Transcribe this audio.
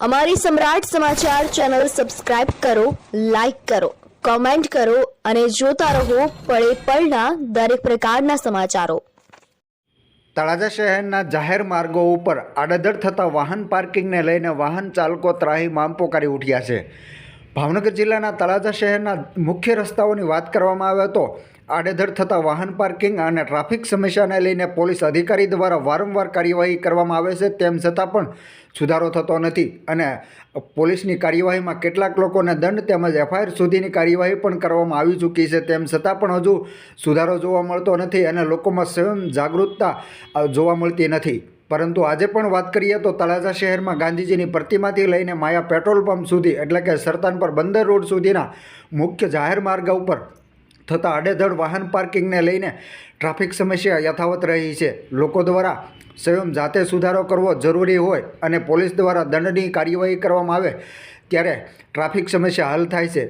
અમારી સમ્રાટ સમાચાર ચેનલ સબસ્ક્રાઇબ કરો, લાઈક કરો, કોમેન્ટ કરો અને જોતા રહો પળે પળના દરેક પ્રકારના સમાચારો। તળાજા શહેરના જાહેર માર્ગો ઉપર આડેધડ થતા વાહન પાર્કિંગને લઈને વાહન ચાલકો ત્રાહિમામ પોકારી ઉઠ્યા છે। ભાવનગર જિલ્લાના તળાજા શહેરના મુખ્ય રસ્તાઓની વાત કરવામાં આવે તો આડેધડ થતા વાહન પાર્કિંગ અને ટ્રાફિક સમસ્યાને લઈને પોલીસ અધિકારી દ્વારા વારંવાર કાર્યવાહી કરવામાં આવે છે, તેમ છતાં પણ સુધારો થતો નથી અને પોલીસની કાર્યવાહીમાં કેટલાક લોકોને દંડ તેમજ એફઆઈઆર સુધીની કાર્યવાહી પણ કરવામાં આવી ચૂકી છે, તેમ છતાં પણ હજુ સુધારો જોવા મળતો નથી અને લોકોમાં સ્વયં જાગૃતતા જોવા મળતી નથી। પરંતુ આજે પણ વાત કરીએ તો તળાજા શહેરમાં ગાંધીજીની પ્રતિમાથી લઈને માયા પેટ્રોલ પંપ સુધી એટલે કે સરતાનપર બંદર રોડ સુધીના મુખ્ય જાહેર માર્ગ ઉપર થતા આડેધડ વાહન પાર્કિંગને લઈને ટ્રાફિક સમસ્યા યથાવત રહી છે। લોકો દ્વારા સ્વયં જાતે સુધારો કરવો જરૂરી હોય અને પોલીસ દ્વારા દંડની કાર્યવાહી કરવામાં આવે ત્યારે ટ્રાફિક સમસ્યા હલ થાય છે।